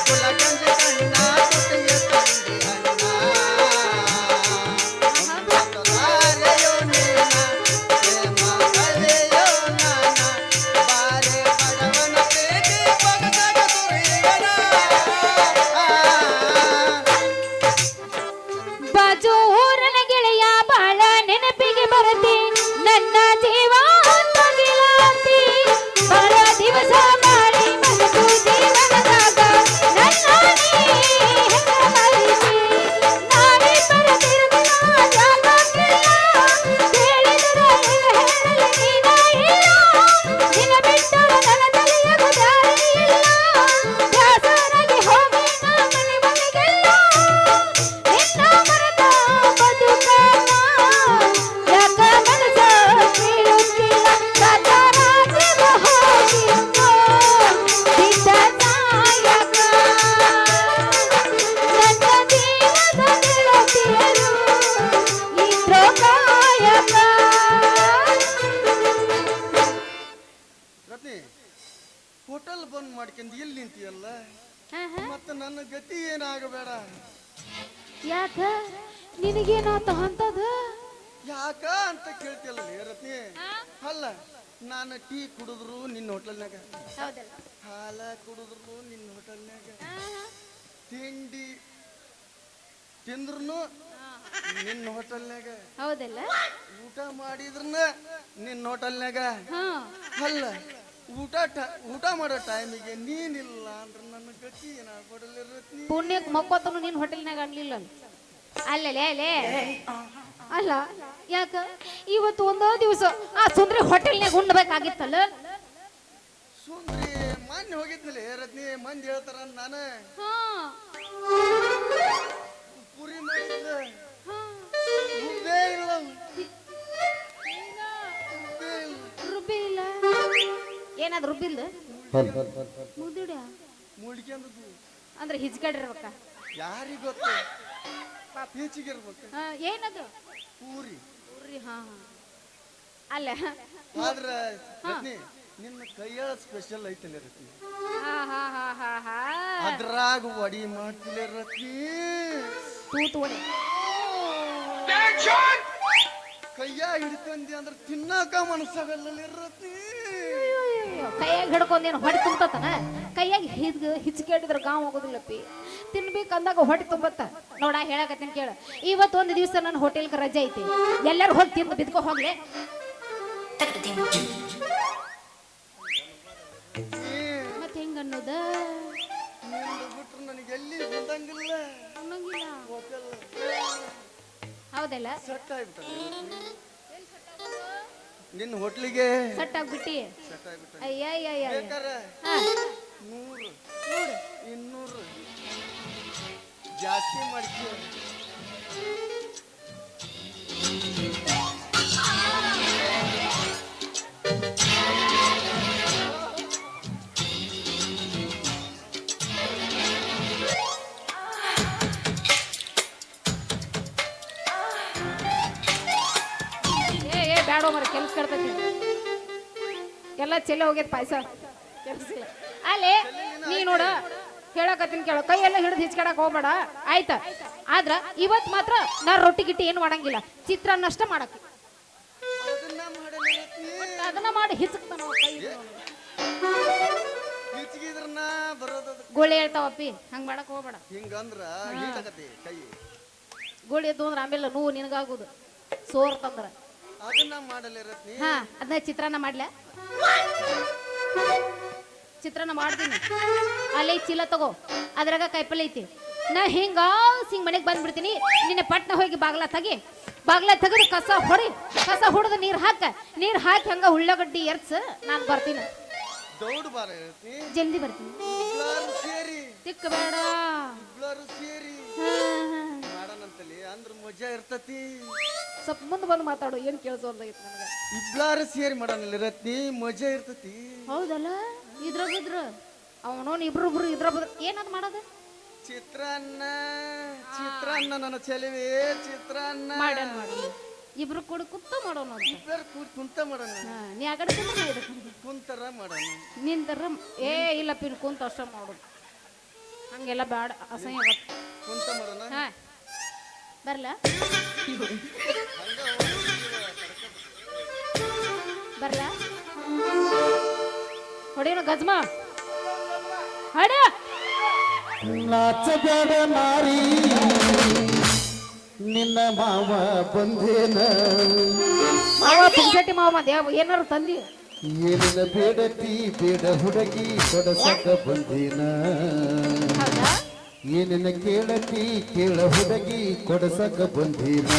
D: ಕುಲಗಂಜಿ ಕಣ್ಣ ಕುಟಿಯ ತಂದಿ ಹಣ್ಣ ಅಮೃತಧಾರೆಯೋ ನೀನ ಪ್ರೇಮ ಕಲೆಯೋ ನಾನ ಬಾರೆ ಬಡವನ ಪ್ರೀತಿ ಪಗದಾಗ ಸುರಿಯಣ
B: ಬಾಜು ಊರನ ಗೆಳೆಯ ಬಾಳ ನೆನಪಿಗೆ ಬರತಿ ನನ್ನ ಜೀವ ತಗಿಲಾತಿ ಬಾಳ ದಿವಸ ಮಾಡಿ ಮನಸ್ಸು ಜೀವನದಾಗ ನನ್ನ ನೀ ಹೆಂಗ ಮರಿತಿ ನಾವಿಬ್ಬರ ತಿರುಗಿನ ಜಾಗಕ್ಕಿಲ್ಲ ಕೇಳಿದರೆ ಹೇಳಲು ನೀನ ಇಲ್ಲ ನಿನ್ನ ಬಿಟ್ಟರ ನನ್ನ ತಲೆಯಾಗ ದಾರಿ ಇಲ್ಲ ದಾಸರಾಗಿ ಹೋಗಿ ನಾ ಮನೆ ಮನೆಗೆಲ್ಲ ನಿನ್ನ ಮರೆತ ಬದುಕನ ಯಾಕ ಯಾಕ ನಿನಗೇನಾತ ಅಂತದ
D: ಯಾಕ ಅಂತ ಕೇಳ್ತಿಯಲ್ಲ ರತ್ನಿ. ಅಲ್ಲ ನಾನು ಟೀ ಕುಡಿದ್ರು ನಿನ್ನ ಹೋಟೆಲ್ನಾಗ,
B: ಹೌದಲ್ಲ
D: ಹಾಲ ಕುಡಿದ್ರು ನಿನ್ನ ಹೋಟೆಲ್ನಾಗ, ತಿಂಡಿ ತಿಂದ್ರು ನಿನ್ನ ಹೋಟೆಲ್ನಾಗ,
B: ಹೌದಲ್ಲ
D: ಊಟ ಮಾಡಿದ್ರನ ನಿನ್ನ ಹೋಟೆಲ್ನಾಗ.
B: ಹಾ
D: ಅಲ್ಲ ಊಟ ಮಾಡೋ ಟೈಮಿಗೆ ನೀನಿಲ್ಲ ಅಂದ್ರೆ ನನ್ನ ಗತಿ ಏನಾಗ್ಬಿಡಲ್ಲ ರತ್ನಿ.
B: ಪುಣ್ಯಕ್ ಮಕ್ಕೋತನು ನಿನ್ ಹೋಟೆಲ್ನಾಗ ಅನ್ಲಿಲ್ಲ ಅಲ್ಲೇ ಅಲ್ಲೇ ಅಲ್ಲ ಯಾಕ ಇವತ್ತು ಒಂದೋ ದಿವಸ ಆ ಸುಂದ್ರಿ ಹೋಟೆಲ್ನಾಗ ಉಣ್ಬೇಕಾಗಿತ್ತಲ್ಲ.
D: ಸುಂದ್ರಿ ಮೊನ್ನೆ ಹೋಗಿದ್ನಲ್ಲ ರತ್ನಿ, ಮಂದಿ ಹೇಳ್ತಾರ ನಾನು
B: ಹಾ
D: ಪುರಿ ಮಾಡಿದ್ದ
B: ಹಾ.
D: ಮುದ್ದೆ ಇಲ್ಲ,
B: ರುಬ್ಬಿ ಇಲ್ಲ ಏನಾದ್ರು ರುಬ್ಬಿಲ್ದ ಮುದುಡ
D: ಮುಡ್ಕೊಂಡದ್ದು
B: ಅಂದ್ರೆ ಹಿಜ್ಕಡಿರ್ಬೇಕ.
D: ಯಾರಿಗ ಗೊತ್ತು, ಹೆಚ್ಚಿಗಿರ್ಬೇಕು.
B: ಏನದು
D: ಪೂರಿ
B: ಪೂರಿ. ಹಾ ಹಾ ಅಲ್ಲ
D: ಆದ್ರ ರತ್ನಿ ನಿನ್ನ ಕೈಯಾಳ ಸ್ಪೆಷಲ್ ಐತಲ್ಲ ರತ್ನಿ,
B: ಹಾ ಹಾ ಹಾ ಹಾ ಹಾ
D: ಅದ್ರಾಗ ವಡಿ ಮಾಡ್ತಿಲ್ಲ ರತ್ನಿ.
B: ತೂತು ಒಡೆ
D: ಕೈಯಾಗ ಹಿಡ್ಕೊಂಡಿ ಅಂದ್ರೆ ತಿನ್ನಾಕ ಮನಸ್ಸಾಗಲ್ಲ ರತ್ನಿ.
B: ಕೈಯಾಗ ಹಿಡ್ಕೊಂಡೇನು ಹೊಟ್ಟೆ ತುಂಬತನ, ಕೈಯಾಗ ಹಿಚ್ಕೇಳಿದ್ರ ಗಾಂವ್ ಹೋಗೋದಿಲ್ಲಪ್ಪಿ. ತಿನ್ಬೇಕಂದಾಗ ಹೊಟ್ಟೆ ತುಂಬತ್ತ ನೋಡ. ಹೇಳಕತ್ತೀನಿ ಕೇಳ, ಇವತ್ತು ಒಂದು ದಿವಸ ನನ್ನ ಹೋಟೆಲ್ಗೆ ರಜೆ ಐತಿ, ಎಲ್ಲರೂ ಹೋಗಿ ತಿಂದು ಬಿದ್ಕೊ ಹೋಗ್ಲೆ. ಮತ್ತೆ ಹೆಂಗ ಅನ್ನೋದ
D: ನಿಂದು ಬಿಟ್ರು ನನಗೆ ಎಲ್ಲಿ ಬಂದಂಗಿಲ್ಲ.
B: ಅನ್ನಂಗಿಲ್ಲ.
D: ಹೋಟೆಲ್
B: ಹೌದಲ್ಲ
D: ಸೆಟ್ ಆಗ್ಬಿಟ್ಟ ನಿನ್ನ ಹೋಟ್ಲಿಗೆ,
B: ಸಟ್ ಆಗ್ಬಿಟ್ಟಿ.
D: ಸೆಟ್ ಆಗ್ಬಿಟ್ಟ.
B: ಅಯ್ಯ
D: ಬೇಕಾರ 100 200 ಜಾಸ್ತಿ ಮಾಡ್ತೀವಿ.
B: ಬ್ಯಾಡೋ ಮರ ಕೆಲ್ಸ ಕಡ್ತೈತಿ ಎಲ್ಲ ಚೆಲ್ಲ ಹೋಗ್ಯದ ಪಾಯಸ ಕೆಲ್ಸ ಇಲ್ಲ. ಅಲ್ಲೇ ನೀ ನೋಡ ಹೇಳಕತ್ತೀನಿ ಕೇಳ, ಕೈ ಎಲ್ಲ ಹಿಡಿದು ಹಿಚ್ಕಡಕ್ ಹೋಗ್ಬೇಡ ಆಯ್ತಾ. ಆದ್ರ ಇವತ್ ಮಾತ್ರ ನಾ ರೊಟ್ಟಿ ಗಿಟ್ಟಿ ಏನು ಮಾಡಂಗಿಲ್ಲ, ಚಿತ್ರಾನ್ನ ಅಷ್ಟ ಮಾಡಕ್.
D: ಅದನ್ನ ಮಾಡಲ್ಲ ರತ್ನಿ.
B: ಅದನ್ನ ಮಾಡಿ ಹಿಚ್ಕ್ತಾನ
D: ಹೆಚ್ಚಿಗಿದ್ರನ್ನ ಬರೋದ
B: ಗೋಳಿ ಹೇಳ್ತಾವಪ್ಪಿ, ಹಂಗ್ ಮಾಡಕ್ ಹೋಗ್ಬೇಡ.
D: ಹಿಂಗಂದ್ರ ಹೀಟಾಗತಿ ಕೈ.
B: ಗೋಳಿ ಎದ್ದು ಅಂದ್ರ ಆಮೇಲೆ ನೋವು ನಿನಗಾಗುದು ಸೋರ್ತಂದ್ರ.
D: ಅದನ್ನ ಮಾಡಲ್ಲ ರತ್ನಿ.
B: ಹಾ ಅದನ್ನ ಚಿತ್ರಾನ್ನ ಮಾಡ್ಲ, ಚಿತ್ರಾನ್ನ ಮಾಡ್ತೀನಿ. ಅಲ್ಲೇ ಚೀಲ ತಗೋ, ಅದ್ರಾಗ ಕಾಯಿಪಲ್ಲೆ ಐತಿ. ನಾ ಹಿಂಗ ಮನೆಗೆ ಬಂದ್ಬಿಡ್ತೀನಿ. ನಿನ್ನೆ ಪಟ್ನ ಹೋಗಿ ಬಾಗ್ಲ ತೆಗೆದು ಕಸ ಹೊಡೆದು ನೀರ್ ಹಾಕಿ ಹಂಗ ಉಳ್ಳಾಗಡ್ಡಿ ಎರ್ಸ್ ನಾನ್ ಬರ್ತೀನಿ.
D: ದೌಡ್ ಬಾರ ರತ್ನಿ.
B: ಜಲ್ದಿ ಬರ್ತೀನಿ.
D: ಇಬ್ಲಾರು ಸೇರಿ
B: ತಿಕ್ಕ ಬೇಡ
D: ಮಾಡನಂತಲಿ ಅಂದ್ರ ಮಜಾ ಇರ್ತತಿ.
B: ಸ್ವಲ್ಪ ಮುಂದೆ ಬಂದು ಮಾತಾಡು, ಏನ್ ಕೇಳಿಸೋದಾಗಿತ್ತು ನನಗೆ.
D: ಇಬ್ಲಾರು ಸೇರಿ ಮಾಡನಲ್ಲ ರತ್ನಿ, ಮಜಾ ಇರ್ತತಿ.
B: ಹೌದಲ್ಲ ಇದ್ರ ಅವನೋನ್ ಇಬ್ರು ಇದ್ರ ಏನದ್ ಮಾಡೋದು?
D: ಚಿತ್ರಾನ್ನ ನನ್ನ ಚೆಲುವೆ ಚಿತ್ರಾನ್ನ
B: ಮಾಡೋಣ ಇಬ್ರು ಕೂಡ ಕುತ್ತ ಮಾಡೋಣ.
D: ಇಬ್ಬರು ಕುಂತ ಮಾಡೋಣ.
B: ನೀ ಆ ಕಡೆ
D: ಕುಂತರ ಮಾಡೋಣ.
B: ನಿಂತರ ಇಲ್ಲ ಪಿನ್ ಕುಂತ ಅಷ್ಟ ಮಾಡೋದು, ಹಂಗೆಲ್ಲ ಬ್ಯಾಡ, ಅಸಹ್ಯ ಆಗತ್ತೆ.
D: ಕುಂತ ಮಾಡೋಣ.
B: ಹಾ ಬರ್ಲ ಬರ್ಲ ಹೊಡೇನು ಗಜ್ಮಾ ಹಡ
C: ನಾಚಬೇಡ ನಾರಿ ನಿನ್ನ ಮಾವ ಬಂದೇನ.
B: ಮಾವ ಪಿಂಚಟಿ ಮಾವ ದೇವ ಏನಾರು ತಂದಿ.
C: ಏನಿನ ಬೇಡತಿ ಬೇಡ ಹುಡುಗಿ ಕೊಡಸಕ ಬಂದೇನ.
B: ಹೌದಾ
C: ಏನಿನ ಕೇಳತಿ ಕೇಳ ಹುಡುಗಿ ಕೊಡಸಕ ಬಂದೇನ.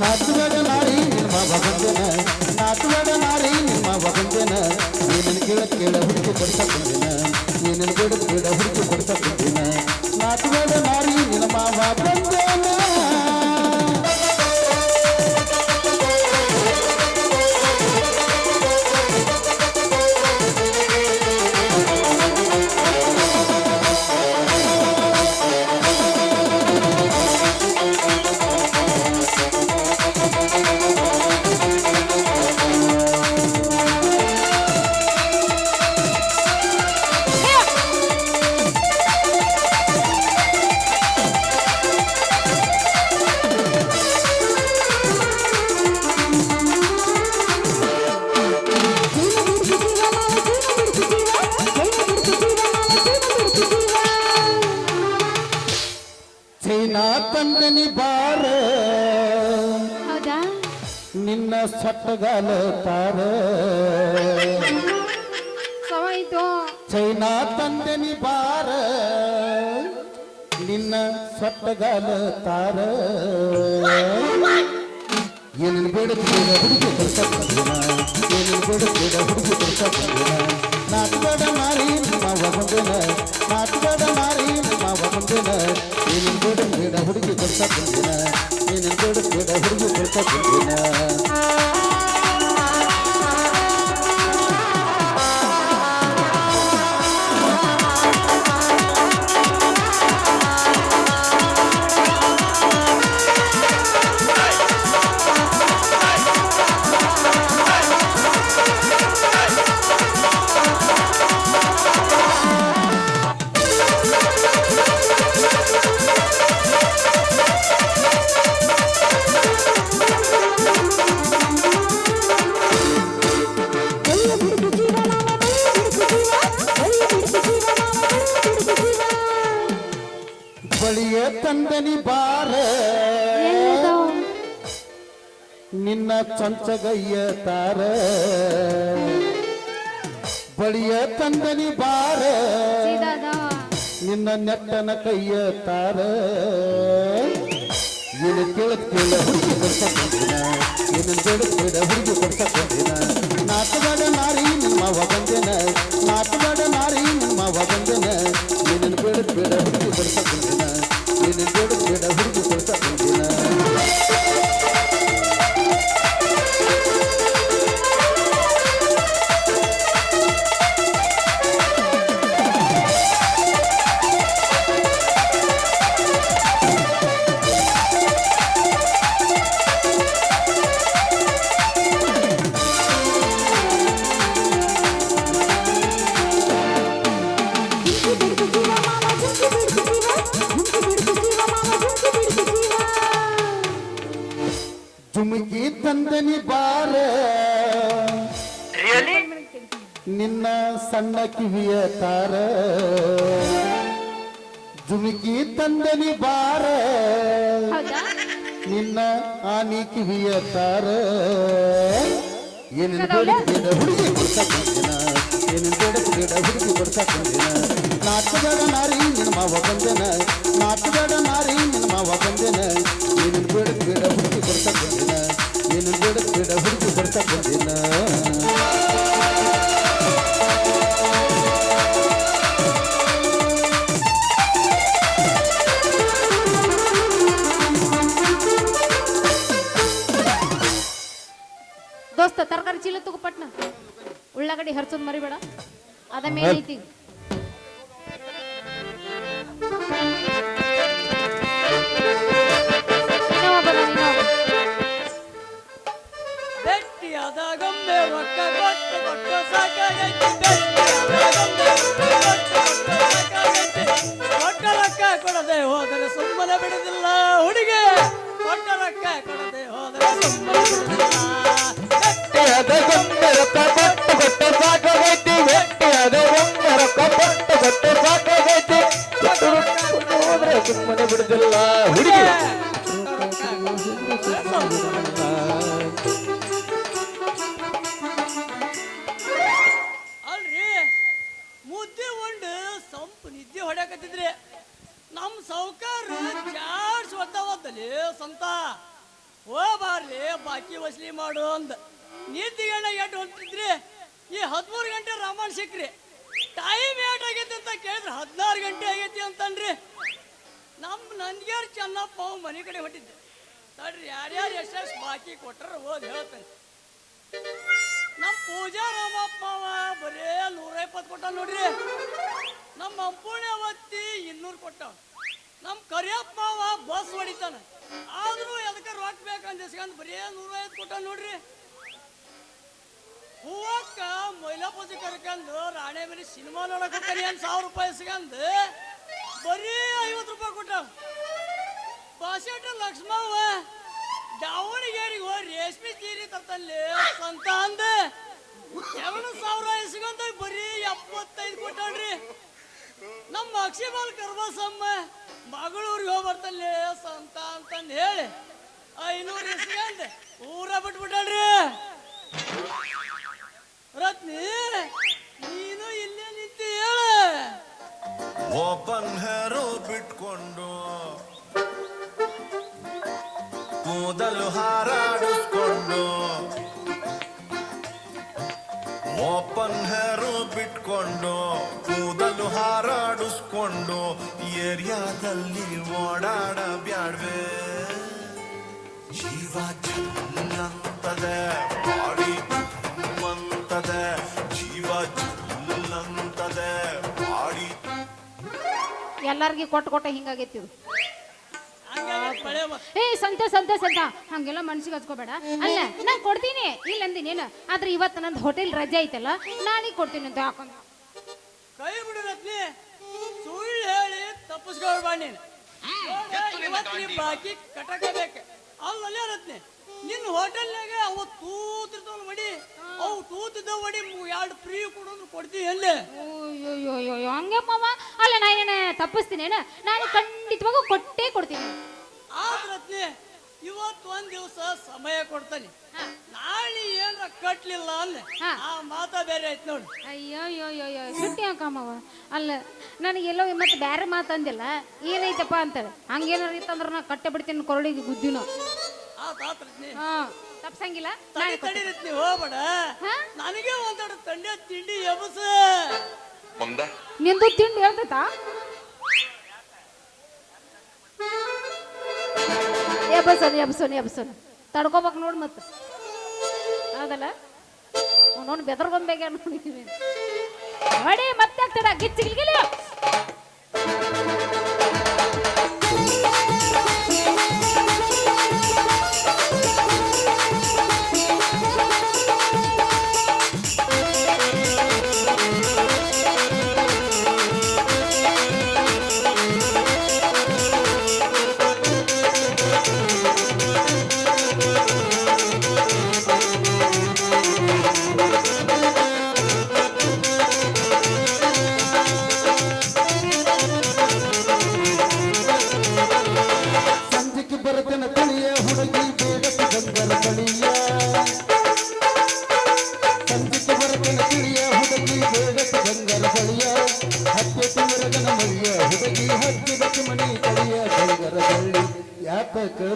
C: ನಾಚಬೇಡ ನಾರಿ ನಿಮ್ಮ ಬಂದೇನ. ನಾಚಬೇಡ ನಾರಿ ನಿಮ್ಮ ಬಂದೇನ. ಏನಿನ ಕೇಳ ಹುಡುಗಿ ಕೊಡಸಕ ಬಂದೇನ. ಏನಿನ ಬೇಡ ಹುಡುಗಿ ಕೊಡಸಕ ಬಂದೇನ. ನಾಚಬೇಡ ನಾರಿ ನಿನ್ನ ಮಾವ ಬಂದೇನ. ಸೊಟ್ಟಗಾಲ ತಾರ
B: ಸವಾಯ್ತು
C: ಚೈನಾ ತಂದೆನಿ ಬಾರ ನಿನ್ನ ಸೊಟ್ಟಗಾಲ ತಾರ ಏನೇನು ಬೇಡುತ್ತೀರ ಹುಡುಗಿ ಕೊಡ್ಸಕ್ಕಿನ ಏನೇನು ಬೇಡುತ್ತೀರ ಹುಡುಗಿ ಕೊಡ್ಸಕ್ಕಿನ ನಾಟುಗಡ ಮಾರಿ ನಿಮ್ಮ ಒಗೊಂದಿನ ನಾಟುಗಡ ಮಾರಿ ನಿಮ್ಮ ಒಗೊಂದಿನ ಏನೇನು ಬೇಡುತ್ತೀರ ಹುಡುಗಿ ಕೊಡ್ಸಕ್ಕಿನ ಏನೇನು ಬೇಡುತ್ತೀರ ಹುಡುಗಿ ಕೊಡ್ಸಕ್ಕಿನ ಬಳಿಯ ತಂದನಿ ಬಾರ ನಿನ್ನ ಚಂಚಗಯ್ಯ ತಾರ ಬಳಿಯ ತಂದನಿ ಬಾರ ನಿನ್ನ ನೆಟ್ಟನ ಕೈಯ ತಾರ ಏನು ಕೇಳ ಹುಡುಗಿ ಕೊಡ್ಸಕ್ಕಿನ ಏನು ಬೇಡ ಹುಡುಗಿ ಕೊಡ್ಸಕ್ಕಿನ ನಾಟಗಾಡ ನಾರಿ ನಿಮ್ಮ ಒಗಂದೆನ ನಾಟಗಾಡ ನಾರಿ ನಿಮ್ಮ ಒಗಂದೆನ ಏನೇನು ಬೇಡ ಹುಡುಗಿ ಕೊಡ್ಸಕ್ಕಿನ ಏನೇನು ಬೇಡ ಹುಡುಗಿ ಕೊಡ್ಸಕ್ಕಿನ ಜುಮುಕಿ ತಂದನಿ ಬಾರ ನಿನ್ನ ಸಣ್ಣ ಕಿವಿಯ ತಾರ ಜುಮುಕಿ ತಂದನಿ ಬಾರ ನಿನ್ನ ಆನಿ ಕಿವಿಯ ತಾರ ಏನೇನು ಬೇಡ ಹುಡುಗಿ ಕೊಡ್ಸಕ್ಕಿನ ಏನೇನು ಬೇಡ ಹುಡುಗಿ ಕೊಡ್ಸಕ್ಕಿನ ನಾಟಗಾಡ ನಾರಿ ನಿಮ್ಮ ಒಗಂದೆನ ನಾಟಗಾಡ ನಾರಿ ನಿಮ್ಮ ಒಗಂದೆನ ಏನೇನು ಬೇಡ ಹುಡುಗಿ ಕೊಡ್ಸಕ್ಕಿನ ಏನೇನು ಬೇಡ ಹುಡುಗಿ ಕೊಡ್ಸಕ್ಕಿನ
B: ದೋಸ್ತ ತರಕಾರಿ ಚೀಲ ತಗೋ ಪಟ್ನ ಉಳ್ಳಾಗಡ್ಡಿ ಹರ್ಸೋದ್ ಮರಿಬೇಡ ಅದ ಮೇನ್ ಐತಿ
A: ಬೆಟ್ಟಿಯಾದ ಗೊಂಬೆ ರೊಕ್ಕ ಕೊಟ್ಟು ಕೊಟ್ಟು ಸಾಕಾಗೈತಿ ಬೆಟ್ಟಿಯಾದ ಗೊಂಬೆ ರೊಕ್ಕ ಕೊಟ್ಟು ಸಾಕಾಗೈತಿ ಕೊಟ್ಟ ರೊಕ್ಕ ಕೊಡದೆ ಹೋದರೆ ಸುಮ್ಮನೆ ಬಿಡುದಿಲ್ಲ ಹುಡುಗಿ ಕೊಟ್ಟ ರೊಕ್ಕ ಕೊಡದೆ ಹೋದರೆ ಸುಮ್ಮನೆ
E: ಬೆಟ್ಟಿಯಾದ ಗೊಂಬೆ ರೊಕ್ಕ ಕೊಟ್ಟು ಕೊಟ್ಟು ಸಾಕಾಗೈತಿ ಬೆಟ್ಟಿಯಾದ ಗೊಂಬೆ ರೊಕ್ಕ ಕೊಟ್ಟು ಕೊಟ್ಟು ಸಾಕಾಗೈತಿ ಕೊಟ್ಟು ರೊಕ್ಕ ಕೊಟ್ಟು ಹೋದ್ರೆ ಸುಮ್ಮನೆ ಬಿಡುದಿಲ್ಲ ಹುಡುಗಿ
A: ಅಲ್ರಿ ಮುದ್ದೆ ಉಂಡು ಸಂಪು ನಿದ್ದೆ ಹೊಡ್ಯಾಕತ್ತಿದ್ರಿ ನಮ್ಮ ಸೌಕಾರ ಜಾಡ್ಸ್ ಒದ್ದಾವತ್ತಲ್ಲಿ ಸಂತ ಹೋಗ್ಬಾರ್ಲಿ ಬಾಕಿ ವಸೂಲಿ ಮಾಡು ಅಂದ ನಿದ್ದಿಗಣ್ಣ ಎಟ್ಟು ಹೊಂಟಿದ್ರಿ ಈ 13 ಗಂಟೆ ರಾಮಾಯಣ ಸಿಕ್ರಿ ಟೈಮ್ ಏಟ್ ಆಗೈತಿ ಅಂತ ಕೇಳಿದ್ರೆ 16 ಗಂಟೆ ಆಗೈತಿ ಅಂತನ್ರಿ ನಮ್ಮ ನಂದಿಗೇರ್ ಚೆನ್ನಪ್ಪ ಅವ್ ಮನೆ ಕಡೆ ಹೊಟ್ಟಿದ್ದೆ ತಡ್ರಿ ಯಾರ್ಯಾರು ಎಷ್ಟೆಷ್ಟು ಬಾಕಿ ಕೊಟ್ರ ಓದ್ ಹೇಳ್ತೇನೆ ನಮ್ಮ ಪೂಜಾ ರಾಮಪ್ಪ ಅವ ಬರೇ 120 ಕೊಟ್ಟ ನೋಡ್ರಿ ನಮ್ಮ ಅಂಪುಣೆ ಅವತ್ತಿ 200 ಕೊಟ್ಟ ನಮ್ಮ ಕರಿಯಪ್ಪ ಅವ ಬಸ್ ಹೊಡಿತಾನ ಆದ್ರೂ ಎದಕ್ಕೆ ರೊಕ್ಕ ಬೇಕಂತ ಇಸ್ಕೊಂಡ್ ಬರೇ 150 ಕೊಟ್ಟ ನೋಡ್ರಿ ಹೂವಕ್ಕ ಮೈಲಾಪೂಜೆ ಕರ್ಕಂದು ರಾಣೆ ಮೇಲೆ ಸಿನಿಮಾ ನೋಡಕ್ ಹೋಗ್ತಾನೆ ಅಂತ 1000 ರೂಪಾಯಿ ಇಸ್ಕೊಂಡ್ ಬರೀ 50 ರೂಪಾಯಿ ಕೊಟ್ಟ ಬಾಸೆಟ ಲಕ್ಷ್ಮವ್ವ ದಾವಣಗೆರೆಗೆ ಹೋಗಿ ರೇಷ್ಮೆ ಸೀರೆ ತರ್ತಲ್ಲಿ ಸಂತ ಅಂದ 2,000 ಇಸ್ಕೊಂಡ ಬರೀ 75 ಕೊಟ್ಟಾಡ್ರಿ ನಮ್ಮ ಅಕ್ಷಿಮಾಲ್ ಕರ್ಬಸಮ್ಮ ಮಗಳೂರಿಗೆ ಹೋಗಿ ಬರ್ತಲ್ಲಿ ಸಂತ ಅಂತಂದು ಹೇಳಿ 500 ಇಸ್ಕೊಂಡ್
D: ಊರ ಬಿಟ್ಬಿಟ್ಟಲ್ರಿ ರತ್ನಿ ನೀನು ಇಲ್ಲೇ ನಿಂತಿ ಹೇಳ
F: ಓಪನ್ ಹೇರು ಬಿಟ್ಕೊಂಡು ಕೂದಲು ಹಾರಾಡಿಸ್ಕೊಂಡು ಓಪನ್ ಹೇರು ಬಿಟ್ಕೊಂಡು ಕೂದಲು ಹಾರಾಡಿಸ್ಕೊಂಡು ಏರಿಯಾದಲ್ಲಿ ಓಡಾಡಬ್ಯಾಡ್ವೆ ಜೀವ ಜಲ್ಲಂತದೆ ಬಾಡಿ ಅಂತದೆ ಜೀವ ಜಲ್ಲಂತದೆ ಬಾಡಿ
B: ಎಲ್ಲಾರ್ಗಿ ಕೊಟ್ಟು ಹಿಂಗಾಗೈತಿ ಇದು.
D: ಹಂಗಾಗಿ ಮಳೆ
B: ಏ ಸಂತೆ ಹಂಗೆಲ್ಲ ಮನ್ಸಿಗೆ ಹಚ್ಕೋಬೇಡ. ಅಲ್ಲ ನಾನ್ ಕೊಡ್ತೀನಿ ಇಲ್ಲ ಅಂದಿನೇನು, ಆದ್ರೆ ಇವತ್ತು ನಂದು ಹೋಟೆಲ್ ರಜೆ ಐತಲ್ಲ, ನಾಳೆ ಕೊಡ್ತೀನಿ ಅಂತ ಹಾಕೊಂಡ್
D: ಕೈ ಬಿಡು ರತ್ನಿ, ಸುಳ್ಳು ಹೇಳಿ ತಪ್ಪಿಸ್ಕೊಳ್ಬಾ ನೀನು. ಇವತ್ತು ನೀ ಬಾಕಿ ಕಟ್ಟಕಬೇಕು ಅಲ್ಲಲ್ಲೇ ರತ್ನಿ. ನಿನ್ನ ಹೋಟೆಲ್ನಾಗ ಅವು ತೂತಿರ್ತಾವಲ್ಲ ಮಡಿ, ಅವು ತೂತಿದ್ದ ಮಡಿ 2 ಫ್ರೀ ಕೊಡೋದು ಕೊಡ್ತೀವಿ ಎಲ್ಲೇ.
B: ಅಯ್ಯೋ ಹಂಗೆ ಮಾವ. ಅಲ್ಲ ನಾ ಏನೇನ ತಪ್ಪಿಸ್ತೀನೇನ, ನಾನು ಖಂಡಿತವಾಗೂ ಕೊಟ್ಟೇ ಕೊಡ್ತೀನಿ.
D: ಆದ್ರೆ ರತ್ನಿ ಇವತ್ತು ಒಂದ್ ದಿವಸ ಸಮಯ ಕೊಡ್ತಾನೆ, ನಾಳೆ ಏನ್ರ ಕಟ್ಲಿಲ್ಲ ಅಲ್ಲೇ ಆ ಮಾತ ಬೇರೆ ಐತ್ ನೋಡಿ.
B: ಅಯ್ಯೋ ಸುಟ್ಟಿ ಹಾಕಮ್ಮವ. ಅಲ್ಲ ನನಗೆಲ್ಲೋ ಮತ್ತೆ ಬೇರೆ ಮಾತಂದಿಲ್ಲ, ಏನೈತಪ್ಪ ಅಂತಾಳೆ. ಹಂಗೇನಾರ ಇತ್ತಂದ್ರೆ ನಾ ಕಟ್ಟೆ ಬಿಡ್ತೀನಿ ಕೊರಳಿಗೆ ಗುದ್ದಿನೋ. ಹಾ ತಪ್ಸಂಗಿಲ್ಲ.
D: ತಡಿ ರತ್ನಿ ಹೋಗ್ಬೇಡ, ನನಗೆ ಒಂದೆರಡು ತಂಡೆ ತಿಂಡಿ ಎಬಸ.
B: ನಿಂದು ತಿಂಡಿ ಹೇಳ್ತೈತಾ? ಎಬ್ಸೋನು ತಡ್ಕೋಬೇಕು ನೋಡಿ ಮತ್ತೆ. ಹೌದಲ್ಲ ನೋಡಿ ಬೆದರ್ಗೊಂಬೇಕ ನೋಡಿದೀವಿ ನೋಡಿ ಮತ್ತೆ ಆಗ್ತಡ ಗಿಚ್ಚಿಗಿಲಿ.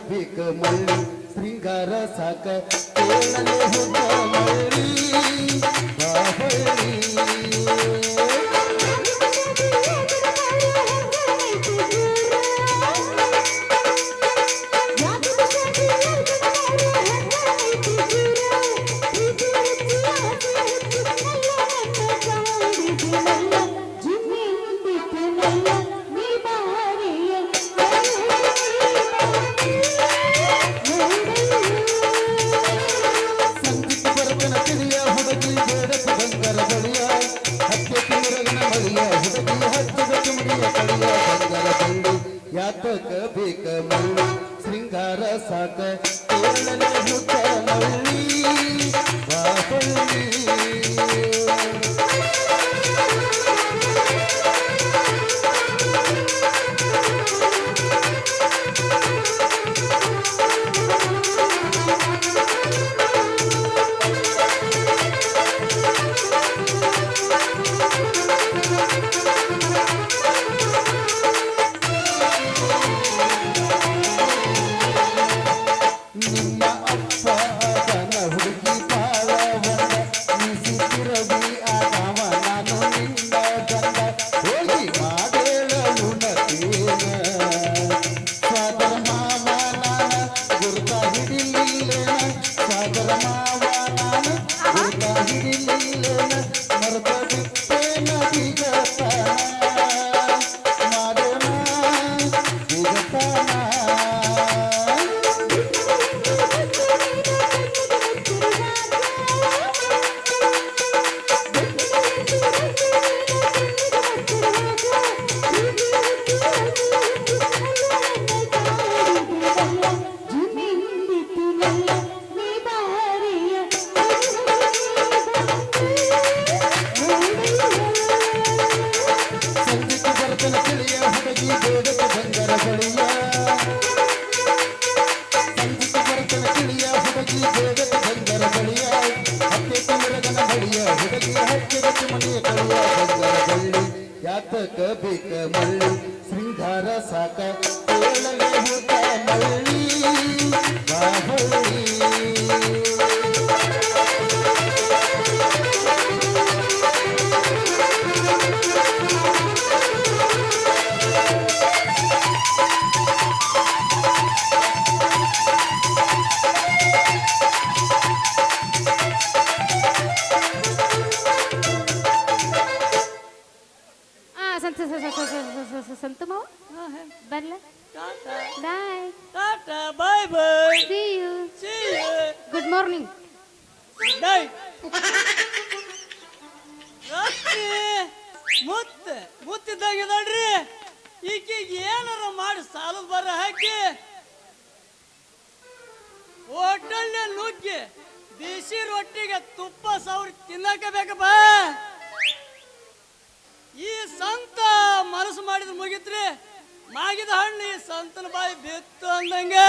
C: ಬೇಕ ಮಳ್ಳಿ ಶೃಂಗಾರ ಸಾಕ ಕೇಳಲೆ ಹೋಗ ಮಳ್ಳಿ ಬಾಹಳ್ಳಿ. ಯಾತಕ ಬೇಕ ಮಳ್ಳಿ ಶೃಂಗಾರ ಸಾಕ ಕೇಳಲೆ ಹುಟ್ಟ ಮಳ್ಳಿ ಬಾಹಳ್ಳಿ. ನಿಮ್ಮ ಅಪ್ಪ ಅದನ ಹುಡುಗಿ ಬಾಳ ಒಂದ ಜಗತ್ತು ಮನೆಯ ಕಳಿಯ ಬಂಗಾರ ಬಳ್ಳಿ ಯಾತಕ ಬೇಕ ಮಳ್ಳಿ ಶೃಂಗಾರ ಸಾಕ ಕೇಳಲೆ ಹೋತ ಮಳ್ಳಿ ಬಾಹಳ್ಳಿ
B: ಸಂತ ಮಾವ ಬರ್ಲ
D: tata
B: bye
D: tata bye bye
B: see you
D: see you
B: good morning
D: good night ರತ್ನಿ ಮುತ್ತಿದ್ದಂಗೆ ನೋಡ್ರಿ ಈಕಿಗೆ ಏನಾರ ಮಾಡಿ ಸಾಲದ ಬರ ಹಾಕಿ ಹೋಟೆಲ್ನ ನುಗ್ಗಿ ಬಿಸಿ ರೊಟ್ಟಿಗೆ ತುಪ್ಪ ಸವರಿ ತಿನ್ನಕ ಬೇಕಪ್ಪ ಈ ಸಂತ ಮನಸ್ಸು ಮಾಡಿದ್ರೆ ಮುಗಿತ್ರಿ ಮಾಗಿದ ಹಣ್ಣು ಈ ಸಂತನ ಬಾಯಿ ಬಿತ್ತು ಅಂದಂಗೆ